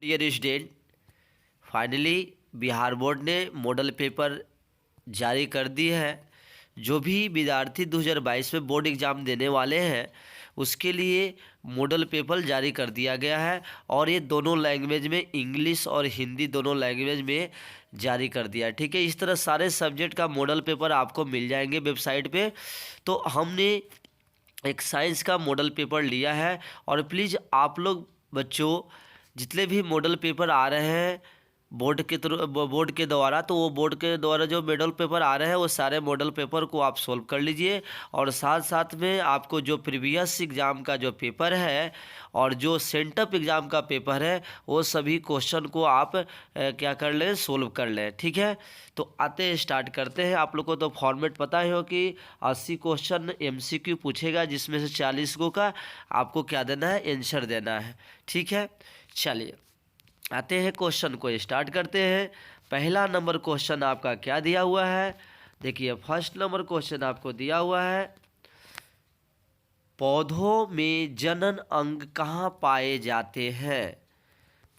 Dear student, finally Bihar board ने model paper जारी कर दी है। जो भी विद्यार्थी 2022 में बोर्ड एग्ज़ाम देने वाले हैं उसके लिए मॉडल पेपर जारी कर दिया गया है और ये दोनों लैंग्वेज में, इंग्लिश और हिंदी दोनों लैंग्वेज में जारी कर दिया है। ठीक है, इस तरह सारे सब्जेक्ट का मॉडल पेपर आपको मिल जाएंगे वेबसाइट पे। तो हमने एक साइंस का मॉडल पेपर लिया है और प्लीज़ आप लोग बच्चों जितने भी मॉडल पेपर आ रहे हैं बोर्ड के द्वारा, तो वो बोर्ड के द्वारा जो मॉडल पेपर आ रहे हैं वो सारे मॉडल पेपर को आप सोल्व कर लीजिए। और साथ साथ में आपको जो प्रीवियस एग्ज़ाम का जो पेपर है और जो सेंटअप एग्ज़ाम का पेपर है वो सभी क्वेश्चन को आप क्या कर लें, सोल्व कर लें। ठीक है, तो आते हैं, स्टार्ट करते हैं। आप लोग को तो फॉर्मेट पता ही हो कि 80 क्वेश्चन MCQ पूछेगा जिसमें से 40 गो का आपको क्या देना है, आंसर देना है। ठीक है, चलिए आते हैं, क्वेश्चन को स्टार्ट करते हैं। पहला नंबर क्वेश्चन आपका क्या दिया हुआ है, देखिए फर्स्ट नंबर क्वेश्चन आपको दिया हुआ है, पौधों में जनन अंग कहाँ पाए जाते हैं।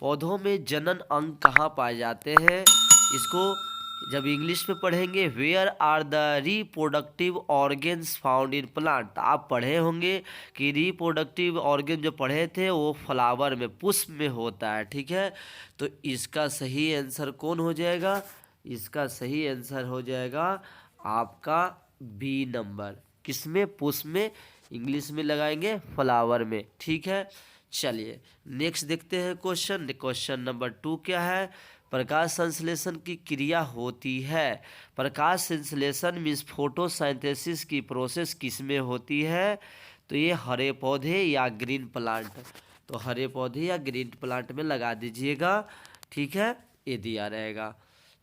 पौधों में जनन अंग कहाँ पाए जाते हैं, इसको जब इंग्लिश में पढ़ेंगे, where are the reproductive organs found in plant. आप पढ़े होंगे कि रिप्रोडक्टिव ऑर्गेन जो पढ़े थे वो फ्लावर में, पुष्प में होता है। ठीक है, तो इसका सही आंसर कौन हो जाएगा, इसका सही आंसर हो जाएगा आपका बी नंबर। किसमें, पुष्प में, इंग्लिश में लगाएंगे फ्लावर में। ठीक है, चलिए नेक्स्ट देखते हैं क्वेश्चन। क्वेश्चन नंबर 2 क्या है, प्रकाश संश्लेषण की क्रिया होती है। प्रकाश संश्लेषण मीन्स फोटोसिंथेसिस की प्रोसेस किस में होती है, तो ये हरे पौधे या ग्रीन प्लांट, तो हरे पौधे या ग्रीन प्लांट में लगा दीजिएगा। ठीक है, ये दिया रहेगा।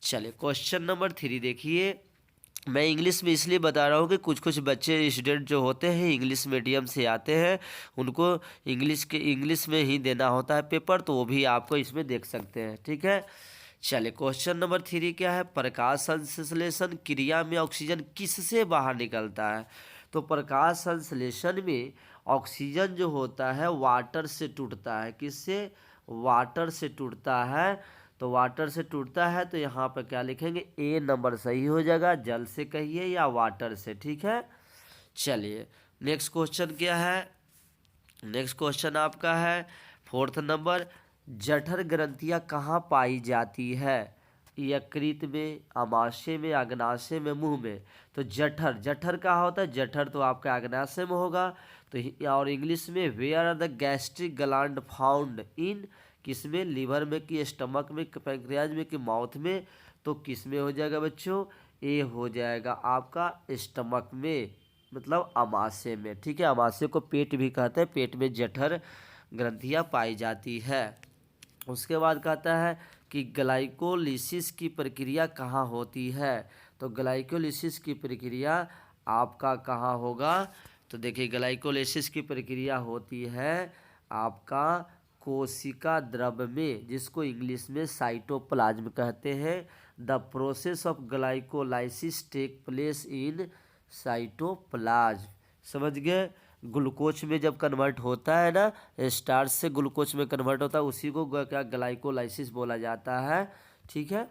चलिए क्वेश्चन नंबर 3 देखिए। मैं इंग्लिश में इसलिए बता रहा हूँ कि कुछ कुछ बच्चे स्टूडेंट जो होते हैं इंग्लिश मीडियम से आते हैं, उनको इंग्लिश में ही देना होता है पेपर, तो वो भी आपको इसमें देख सकते हैं। ठीक है, चलिए क्वेश्चन नंबर 3 क्या है, प्रकाश संश्लेषण क्रिया में ऑक्सीजन किससे बाहर निकलता है। तो प्रकाश संश्लेषण में ऑक्सीजन जो होता है वाटर से टूटता है। किससे, वाटर से टूटता है। तो वाटर से टूटता है तो यहाँ पर क्या लिखेंगे, ए नंबर सही हो जाएगा। जल से कहिए या वाटर से। ठीक है, चलिए नेक्स्ट क्वेश्चन क्या है, नेक्स्ट क्वेश्चन आपका है फोर्थ नंबर, जठर ग्रंथियां कहाँ पाई जाती है, यकृत में, आमाशय में, अग्नाशय में, मुंह में। तो जठर, जठर कहाँ होता है, जठर तो आपका अग्नाशय में होगा। तो और इंग्लिश में, where are the gastric gland found in, किसमें, लीवर में कि स्टमक में कि पैंक्रियाज में कि माउथ में। तो किस में हो जाएगा बच्चों, ए हो जाएगा आपका स्टमक में, मतलब अमाशय में। ठीक है, अमाशय को पेट भी कहते हैं, पेट में जठर ग्रंथियां पाई जाती है। उसके बाद कहता है कि ग्लाइकोलिसिस की प्रक्रिया कहाँ होती है। तो ग्लाइकोलिसिस की प्रक्रिया आपका कहाँ होगा, तो देखिए ग्लाइकोलिसिस की प्रक्रिया होती है आपका कोशिका द्रव में, जिसको इंग्लिश में साइटोप्लाज्म कहते हैं। The process of glycolysis take place in cytoplasm. समझ गए, ग्लूकोज में जब कन्वर्ट होता है ना, स्टार्च से ग्लूकोज में कन्वर्ट होता है, उसी को क्या ग्लाइकोलाइसिस बोला जाता है। ठीक है,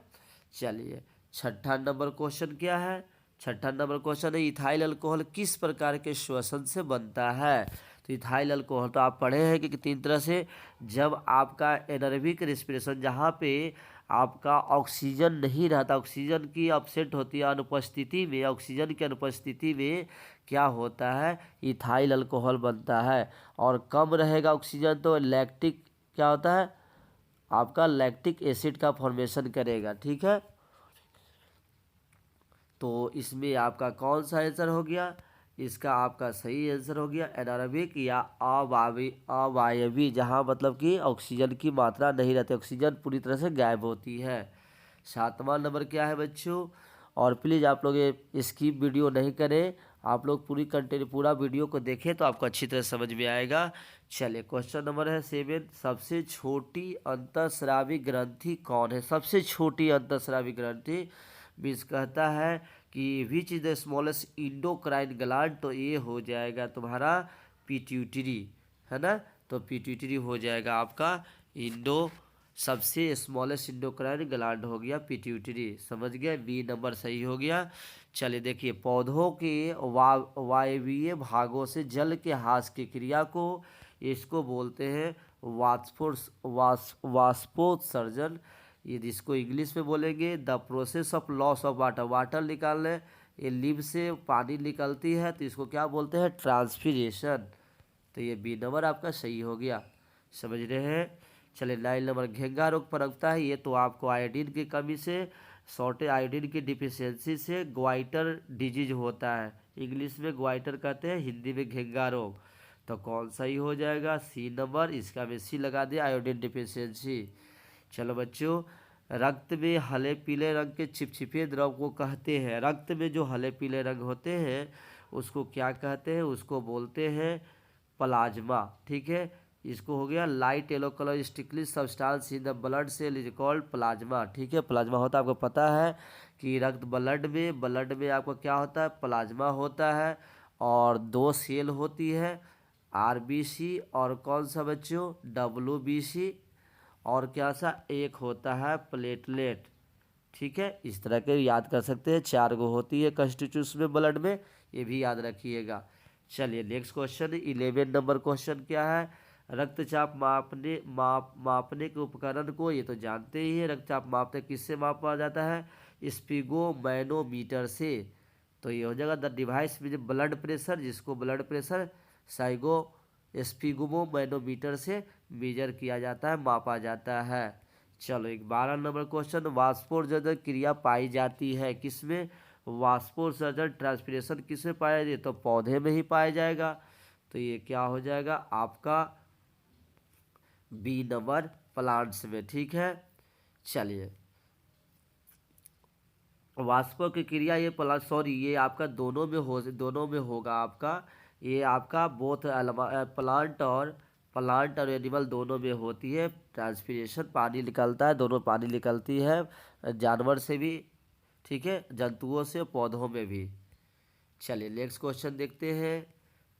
चलिए छठा नंबर क्वेश्चन क्या है, छठा नंबर क्वेश्चन है, इथाइल अल्कोहल किस प्रकार के श्वसन से बनता है। तो इथाइल अल्कोहल तो आप पढ़े हैं कि 3 तरह से, जब आपका एनर्बिक रेस्पिरेशन, जहाँ पे आपका ऑक्सीजन नहीं रहता, ऑक्सीजन की अपसेट होती है, अनुपस्थिति में, ऑक्सीजन की अनुपस्थिति में क्या होता है, इथाइल अल्कोहल बनता है। और कम रहेगा ऑक्सीजन तो लैक्टिक, क्या होता है आपका, लैक्टिक एसिड का फॉर्मेशन करेगा। ठीक है, तो इसमें आपका कौन सा आंसर हो गया, इसका आपका सही आंसर हो गया एनारोबिक या अवायवी, जहाँ मतलब कि ऑक्सीजन की मात्रा नहीं रहती, ऑक्सीजन पूरी तरह से गायब होती है। 7वां नंबर क्या है बच्चों, और प्लीज़ आप लोग ये स्किप वीडियो नहीं करें, आप लोग पूरी कंटेंट, पूरा वीडियो को देखें तो आपको अच्छी तरह समझ में आएगा। चलिए क्वेश्चन नंबर है 7, सबसे छोटी अंतःस्रावी ग्रंथि कौन है। सबसे छोटी अंतःस्रावी ग्रंथि मीन्स कहता है कि which is the smallest endocrine gland, तो ये हो जाएगा तुम्हारा पिट्यूटरी, है ना। तो पिट्यूटरी हो जाएगा आपका इंडो सबसे स्मॉलेस्ट इंडोक्राइन ग्लैंड हो गया पिट्यूटरी। समझ गए, बी नंबर सही हो गया। चलिए देखिए, पौधों के वायवीय भागों से जल के ह्रास की क्रिया को इसको बोलते हैं वाष्पोत्सर्जन। ये जिसको इंग्लिश में बोलेंगे the process of loss of water. Water निकालने, ये लिव से पानी निकलती है तो इसको क्या बोलते हैं, ट्रांसपीरेशन। तो ये बी नंबर आपका सही हो गया। समझ रहे हैं। चलिए 9 नंबर, घेंगा रोग पनपता है। ये तो आपको आयोडीन की कमी से, सॉल्टे आयोडीन की डिफिशियंसी से ग्वाइटर डिजीज होता है। इंग्लिश में ग्वाइटर कहते हैं, हिंदी में घेंगा रोग। तो कौन सही हो जाएगा, सी नंबर। इसका मैं सी लगा दिया, आयोडीन डिफिशियंसी। चलो बच्चों, रक्त में हले पीले रंग के चिपचिपे द्रव को कहते हैं। रक्त में जो हले पीले रंग होते हैं उसको क्या कहते हैं, उसको बोलते हैं प्लाज्मा। ठीक है, इसको हो गया light yellow colour sticky substance in the blood cell is called plasma. ठीक है, प्लाज्मा होता है, आपको पता है कि रक्त ब्लड में आपको क्या होता है, प्लाज्मा होता है। और 2 सेल होती है, आरबीसी और कौन सा बच्चों, डब्ल्यूबीसी। और क्या सा, एक होता है प्लेटलेट। ठीक है, इस तरह के याद कर सकते हैं। 4 गो होती है कंस्टिट्यूशन में ब्लड में, ये भी याद रखिएगा। चलिए नेक्स्ट क्वेश्चन 11 नंबर क्वेश्चन क्या है, रक्तचाप मापने के उपकरण को, ये तो जानते ही है, रक्तचाप मापते किससे मापा जाता है, स्पिगोमैनोमीटर से। तो ये हो जाएगा द डिवाइस में ब्लड प्रेशर, जिसको ब्लड प्रेशर साइगो स्पिगोमैनोमीटर से मेजर किया जाता है, मापा जाता है। चलो एक 12 नंबर क्वेश्चन, वाष्पोत्सर्जन क्रिया पाई जाती है किसमें, वाष्पोत्सर्जन ट्रांसपिरेशन किसमें पाया जाए, तो पौधे में ही पाया जाएगा। तो ये क्या हो जाएगा आपका बी नंबर, प्लांट्स में। ठीक है, चलिए वाष्पों की क्रिया, ये ये आपका दोनों में होगा आपका। ये आपका बोथ प्लांट और एनिमल दोनों में होती है। ट्रांसपीरेशन पानी निकलता है, दोनों पानी निकलती है, जानवर से भी, ठीक है, जंतुओं से, पौधों में भी। चलिए नेक्स्ट क्वेश्चन देखते हैं।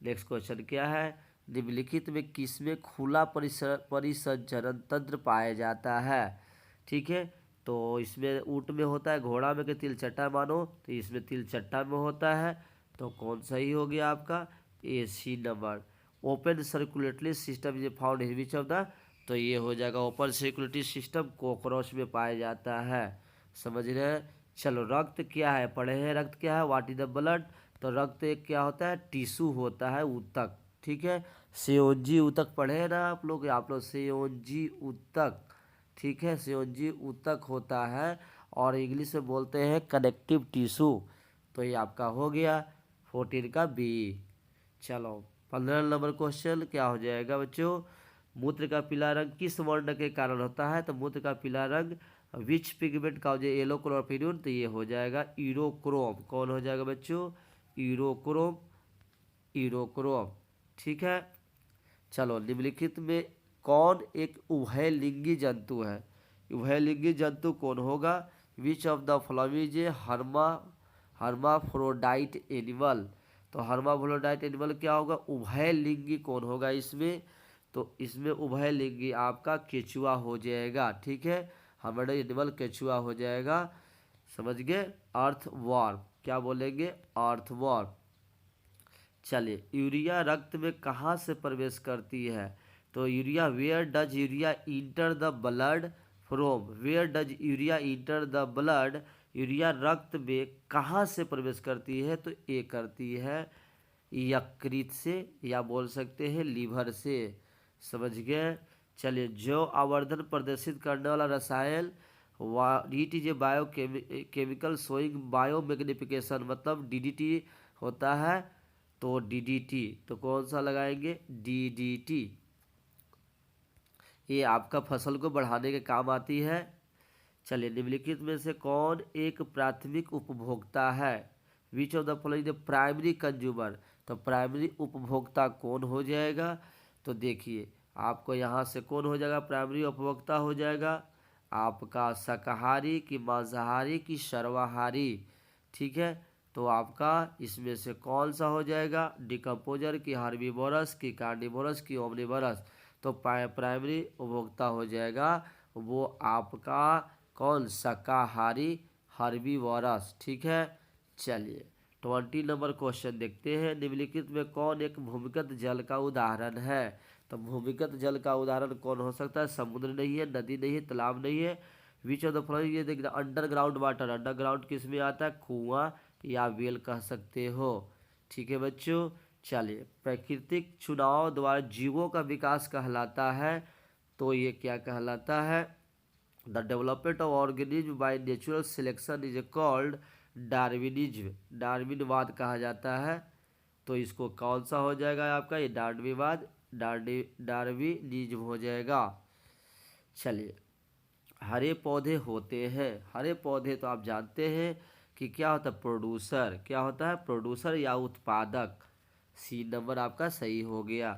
नेक्स्ट क्वेश्चन क्या है, निम्नलिखित में किसमें खुला परिसंचरण तंत्र पाया जाता है। ठीक है, तो इसमें ऊँट में होता है, घोड़ा में के तिलचट्टा मानो, तो इसमें तिलचट्टा में होता है। तो कौन सही हो गया आपका, A C number. Open circulatory system is found in which of the, तो ये हो जाएगा ओपन सर्कुलेटरी सिस्टम कॉकरोच में पाया जाता है। समझ रहे हैं। चलो रक्त क्या है, पढ़े हैं, रक्त क्या है, व्हाट इज द ब्लड। तो रक्त एक क्या होता है, टिश्यू होता है, ऊतक। ठीक है, सेयोंजी ऊतक पढ़े हैं ना आप लोग सेयोंजी ऊतक। ठीक है, सेयोंजी ऊतक होता है, और इंग्लिश में बोलते हैं कनेक्टिव टिश्यू। तो ये आपका हो गया 14 का बी। चलो 15 नंबर क्वेश्चन क्या हो जाएगा बच्चों, मूत्र का पीला रंग किस वर्ण के कारण होता है, तो मूत्र का पीला रंग विच पिगमेंट का हो जाए, येलो क्लोरोफिन, तो ये हो जाएगा यूरोक्रोम। कौन हो जाएगा बच्चों, यूरोक्रोम, यूरोक्रोम। ठीक है, चलो निम्नलिखित में कौन एक उभयलिंगी जंतु है, उभयलिंगी जंतु कौन होगा, विच of the following is hermaphrodite animal. तो हर्माफ्रोडाइट एनिमल क्या होगा, उभयलिंगी कौन होगा इसमें, तो इसमें उभयलिंगी आपका केचुआ हो जाएगा। ठीक है, हमारा एनिमल केचुआ हो जाएगा। समझ गए, अर्थवॉर्म, क्या बोलेंगे, अर्थवॉर्म। चलिए यूरिया रक्त में कहाँ से प्रवेश करती है, तो urea, where does urea enter the blood from, where does urea enter the blood, urea रक्त में कहाँ से प्रवेश करती है, तो ये करती है यकृत से, या बोल सकते हैं लीवर से। समझ गए। चलिए जो आवर्धन प्रदर्शित करने वाला रसायन, it is a bio chemical showing biomagnification, मतलब डीडीटी होता है। तो डीडीटी, तो कौन सा लगाएंगे, डीडीटी। ये आपका फसल को बढ़ाने के काम आती है। चलिए निम्नलिखित में से कौन एक प्राथमिक उपभोक्ता है, which of the following the primary consumer, तो प्राइमरी उपभोक्ता कौन हो जाएगा, तो देखिए आपको यहाँ से कौन हो जाएगा, प्राइमरी उपभोक्ता हो जाएगा आपका शाकाहारी की मांसाहारी की सर्वाहारी। ठीक है, तो आपका इसमें से कौन सा हो जाएगा, डिकम्पोजर की हार्बीवोरस की कार्निवोरस की ओमनिवोरस। तो प्राइमरी उपभोक्ता हो जाएगा वो आपका कौन शाकाहारी हर्बीवोरस। ठीक है, चलिए 20 नंबर क्वेश्चन देखते हैं। निम्नलिखित में कौन एक भूमिगत जल का उदाहरण है? तो भूमिगत जल का उदाहरण कौन हो सकता है? समुद्र नहीं है, नदी नहीं है, तालाब नहीं है। विच ऑफ द फॉलोइंग, ये देखना अंडरग्राउंड वाटर। अंडरग्राउंड किस में आता है? कुआं या वेल कह सकते हो। ठीक है बच्चों, चलिए प्राकृतिक चुनाव द्वारा जीवों का विकास कहलाता है, तो ये क्या कहलाता है? The development of organism by natural selection is called Darwinism. डार्विनवाद कहा जाता है, तो इसको कौन सा हो जाएगा आपका? ये डार्विनवाद, डार्विनिज्म हो जाएगा। चलिए हरे पौधे होते हैं। हरे पौधे तो आप जानते हैं कि क्या होता है? प्रोड्यूसर। क्या होता है? प्रोड्यूसर या उत्पादक। सी नंबर आपका सही हो गया।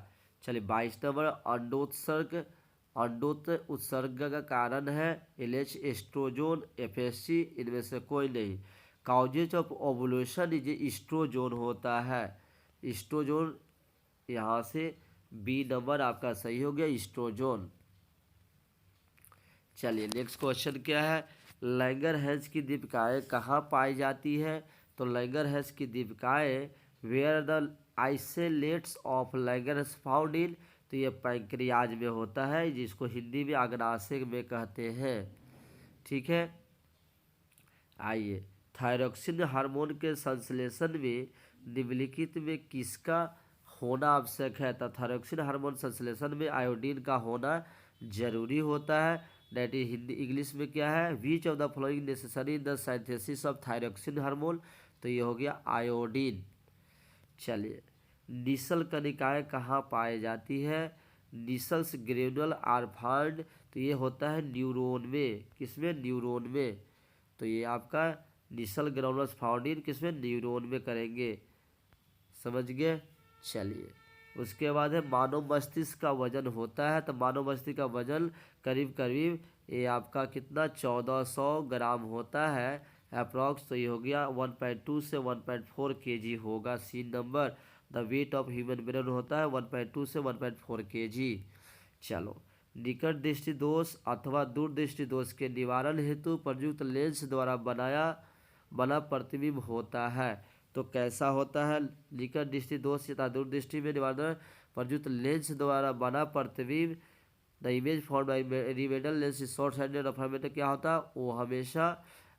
चलिए 22 नंबर अंडोत्सर्ग। अंडोत उत्सर्ग का कारण है एलएच, एस्ट्रोजोन, एफएससी, इनमें से कोई नहीं। काउजेज ऑफ ओवुलेशन इज एस्ट्रोजोन होता है। एस्ट्रोजोन, यहाँ से बी नंबर आपका सही हो गया, एस्ट्रोजोन। चलिए नेक्स्ट क्वेश्चन क्या है? लैंगरहैंस की दीपिकाएँ कहाँ पाई जाती है? तो लैंगरहैंस की दीपिकाएँ where the isolates of Langerhans found in, तो ये पैंक्रियाज में होता है, जिसको हिंदी में अग्नाशय में कहते हैं। ठीक है, आइए थायरॉक्सिन हार्मोन के संश्लेषण में निम्नलिखित में किसका होना आवश्यक है? तो थायरॉक्सिन हार्मोन संश्लेषण में आयोडीन का होना जरूरी होता है। दैट इज हिंदी इंग्लिश में क्या है? Which of the following necessary in the synthesis of thyroxine hormone, तो ये हो गया आयोडीन। चलिए निशल कणिकाएँ कहाँ पाई जाती है? निशल्स ग्रेनुल आर फाउंड, तो ये होता है न्यूरॉन में। किसमें? न्यूरॉन में। तो ये आपका निशल ग्रेनुलस फाउंड इन किसमें? न्यूरॉन में करेंगे। समझ गए? चलिए उसके बाद है मानव मस्तिष्क का वजन होता है। तो मानव मस्तिष्क का वजन करीब करीब ये आपका कितना 1400 ग्राम होता है अप्रॉक्स। तो ये हो गया 1.2 से 1.4 केजी होगा। C number the weight of human brain होता है 1.2 से 1.4 केजी। चलो निकट दृष्टि दोष अथवा दूर दृष्टि दोष के निवारण हेतु प्रयुक्त लेंस द्वारा बना प्रतिबिंब होता है। तो कैसा होता है? निकट दृष्टि दोष तथा दूर दृष्टि में निवारण प्रयुक्त लेंस द्वारा बना प्रतिबिंब, the image form by remedial lens is short sided of, क्या होता है? वो हमेशा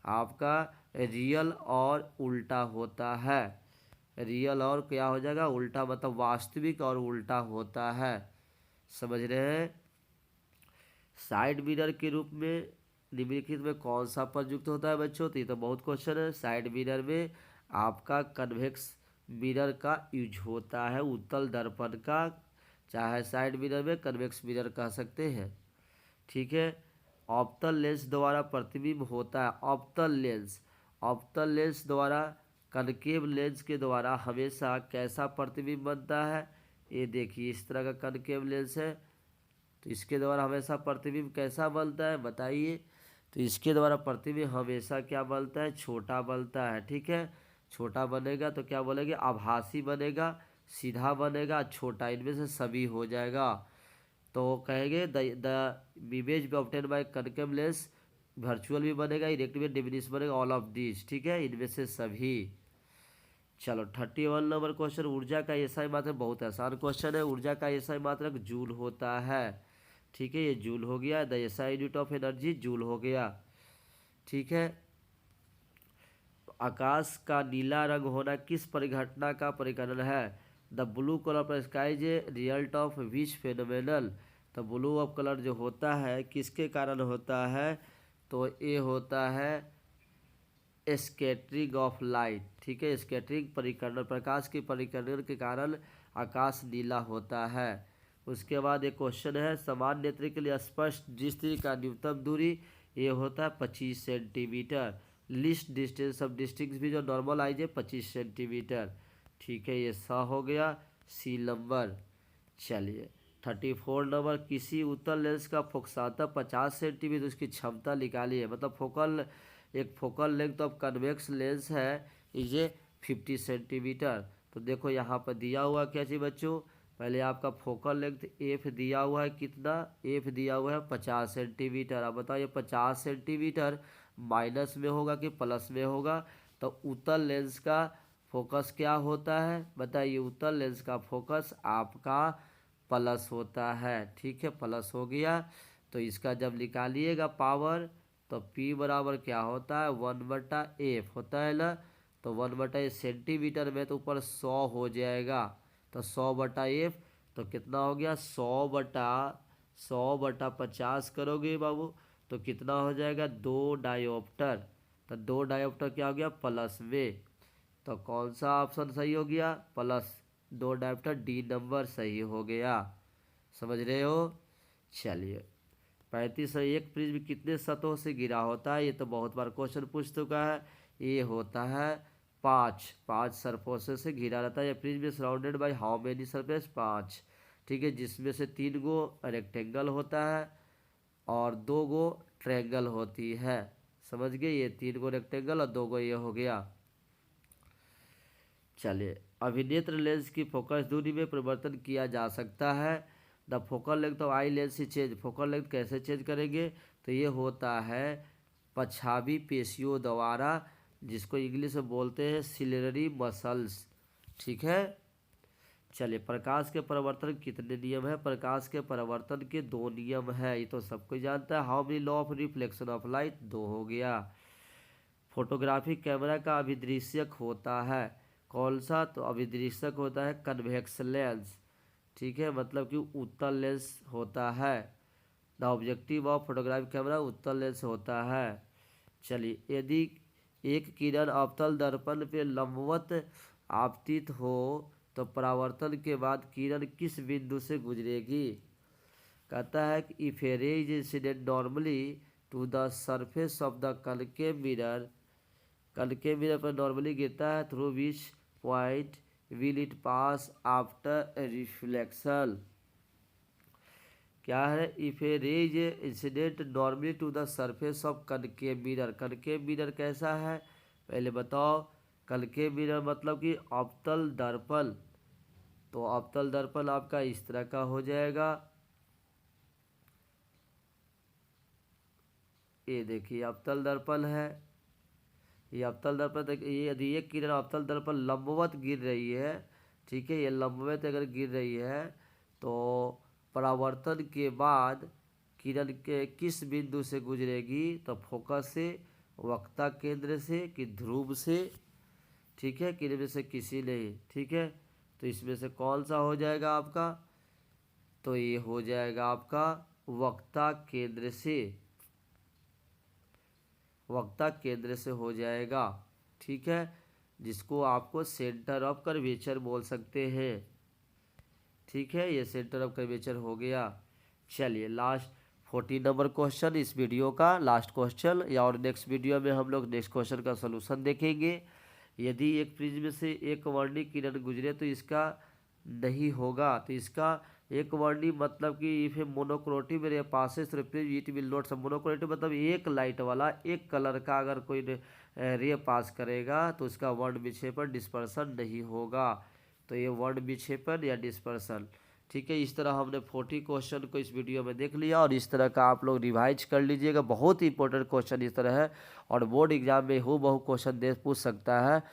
आपका रियल और उल्टा होता है। रियल और क्या हो जाएगा? उल्टा, मतलब वास्तविक और उल्टा होता है। समझ रहे हैं? साइड मिरर के रूप में निम्नलिखित में कौन सा प्रयुक्त होता है बच्चों? तो ये तो बहुत क्वेश्चन है। साइड मिरर में आपका कन्वेक्स मिरर का यूज होता है, उत्तल दर्पण का, चाहे साइड मिरर में कन्वेक्स मिरर कह सकते हैं। ठीक है, ऑप्टल लेंस द्वारा प्रतिबिंब होता है। ऑप्टल लेंस द्वारा कनकेव लेंस के द्वारा हमेशा कैसा प्रतिबिंब बनता है? ये देखिए इस तरह का कनकेव लेंस है, तो इसके द्वारा हमेशा प्रतिबिंब कैसा बनता है बताइए? तो इसके द्वारा प्रतिबिंब हमेशा क्या बनता है? छोटा बनता है। ठीक है, छोटा बनेगा तो क्या बोलेंगे? आभासी बनेगा, सीधा बनेगा, छोटा, इनमें से सभी हो जाएगा। तो कहेंगे the image obtain bye concave lens virtual भी बनेगा, इरेक्ट भी, डिमिनिश बनेगा, ऑल ऑफ दिस। ठीक है, इनमें से सभी। चलो 31 नंबर क्वेश्चन, ऊर्जा का एसआई मात्रक, बहुत आसान क्वेश्चन है। ऊर्जा का एसआई मात्रक जूल होता है। ठीक है, ये जूल हो गया। The SI unit of energy joule हो गया। ठीक है, आकाश का नीला रंग होना किस परिघटना का परिकलन है? द ब्लू कलर पर sky is result of which phenomenal, तो ब्लू ऑफ कलर जो होता है किसके कारण होता है? तो ये होता है स्कैटरिंग ऑफ लाइट। ठीक है, स्कैटरिंग परिकरण, प्रकाश के परिकरण के कारण आकाश नीला होता है। उसके बाद एक क्वेश्चन है, समान नेत्र के लिए स्पष्ट दृष्टि का न्यूनतम दूरी ये होता है 25 centimetre. List distance of district भी जो नॉर्मल आइज है 25 सेंटीमीटर। ठीक है, ये सा हो गया सी नंबर। चलिए 34 नंबर, किसी उत्तल लेंस का फोकसांतर 50 सेंटीमीटर, उसकी क्षमता निकालिए। मतलब एक focal length of convex lens है इज 50 सेंटीमीटर। तो देखो यहाँ पर दिया हुआ क्या चीज़ बच्चों? पहले आपका फोकल लेंथ एफ दिया हुआ है कितना, एफ दिया हुआ है 50 सेंटीमीटर। अब बताओ ये 50 सेंटीमीटर माइनस में होगा कि प्लस में होगा। तो उत्तल लेंस का फोकस क्या होता है बताइए, उत्तल लेंस का फोकस आपका प्लस होता है। ठीक है, प्लस हो गया। तो इसका जब निकालिएगा पावर तो P बराबर क्या होता है 1/f होता है ना। तो 1/f सेंटीमीटर में तो ऊपर 100 हो जाएगा। तो 100/f तो कितना हो गया 100/50 करोगे बाबू तो कितना हो जाएगा 2 डायोप्टर। तो 2 डायोप्टर क्या हो गया प्लस में। तो कौन सा ऑप्शन सही हो गया प्लस 2 डायोप्टर, डी नंबर सही हो गया। समझ रहे हो। चलिए 3501 प्रिज्म कितने सतहों से घिरा होता है, ये तो बहुत बार क्वेश्चन पूछ चुका है। ये होता है 5 सरफेस से घिरा रहता है। ये prism is surrounded by how many surface 5। ठीक है, जिसमें से 3 गो रेक्टेंगल होता है और 2 गो ट्रायंगल होती है। समझ गए, ये 3 गो रेक्टेंगल और 2 गो ये हो गया। चलिए अभिनेत्र लेंस की फोकस दूरी में परिवर्तन किया जा सकता है। The focal length of eye lens change, focal length कैसे चेंज करेंगे तो ये होता है पछावी पेशियों द्वारा, जिसको इंग्लिश में बोलते हैं सिलरी मसल्स। ठीक है। चलिए प्रकाश के परिवर्तन कितने नियम है, प्रकाश के परिवर्तन के 2 नियम है, ये तो सबको जानता है। How many law of reflection of light 2 हो गया। फोटोग्राफी कैमरा का अभिदृश्यक होता है कौन सा, तो अभिदृश्यक होता है कन्वेक्स लेंस। ठीक है, मतलब कि उत्तल लेंस होता है। The objective of photography camera उत्तल लेंस होता है। चलिए यदि एक किरण अवतल दर्पण पे लंबवत आपतित हो तो परावर्तन के बाद किरण किस बिंदु से गुजरेगी। कहता है कि if a ray is incident normally to the surface of the concave mirror, concave mirror पर नॉर्मली गिरता है, through which point will it pass after reflection. क्या है, if a ray is incident normally to the surface of concave mirror. Concave mirror कैसा है पहले बताओ। Concave mirror मतलब कि अवतल दर्पण। तो अवतल दर्पण आपका इस तरह का हो जाएगा। ये देखिए अवतल दर्पण है, ये अवतल दर्पण देखिए, यदि ये किरण अवतल दर्पण लंबवत गिर रही है, ठीक है, ये लंबवत अगर गिर रही है तो परावर्तन के बाद किरण के किस बिंदु से गुजरेगी, तो फोकस से, वक्ता केंद्र से कि ध्रुव से। ठीक है, किरण में से किसी नहीं। ठीक है, तो इसमें से कौन सा हो जाएगा आपका, तो ये हो जाएगा आपका वक्ता केंद्र से, वक्ता केंद्र से हो जाएगा। ठीक है, जिसको आपको सेंटर ऑफ कर्वेचर बोल सकते हैं। ठीक है, ये सेंटर ऑफ कर्वेचर हो गया। चलिए लास्ट 14 नंबर क्वेश्चन इस वीडियो का लास्ट क्वेश्चन, या और नेक्स्ट वीडियो में हम लोग नेक्स्ट क्वेश्चन का सलूशन देखेंगे। यदि एक प्रिज्म से एक वर्णी किरण गुजरे तो इसका नहीं होगा, तो इसका एक वर्णी मतलब कि if monochromatic ray passes through prism it will not, monochromatic मतलब एक लाइट वाला एक कलर का अगर कोई रे पास करेगा तो उसका वर्ण विक्षेपण डिस्पर्सन नहीं होगा। तो ये वर्ण विक्षेपण या डिस्पर्सन। ठीक है, इस तरह हमने 40 क्वेश्चन को इस वीडियो में देख लिया और इस तरह का आप लोग रिवाइज कर लीजिएगा। बहुत ही इंपॉर्टेंट क्वेश्चन इस तरह है और बोर्ड एग्जाम में बहु क्वेश्चन दे पूछ सकता है।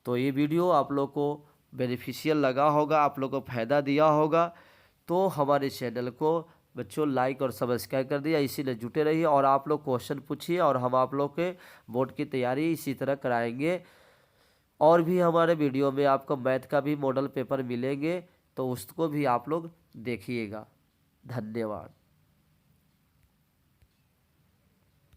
तो ये वीडियो आप लोग को बेनिफिशियल लगा होगा, आप लोग को फ़ायदा दिया होगा, तो हमारे चैनल को बच्चों लाइक और सब्सक्राइब कर दिया, इसीलिए जुटे रहिए और आप लोग क्वेश्चन पूछिए और हम आप लोग के बोर्ड की तैयारी इसी तरह कराएंगे। और भी हमारे वीडियो में आपको मैथ का भी मॉडल पेपर मिलेंगे, तो उसको भी आप लोग देखिएगा। धन्यवाद।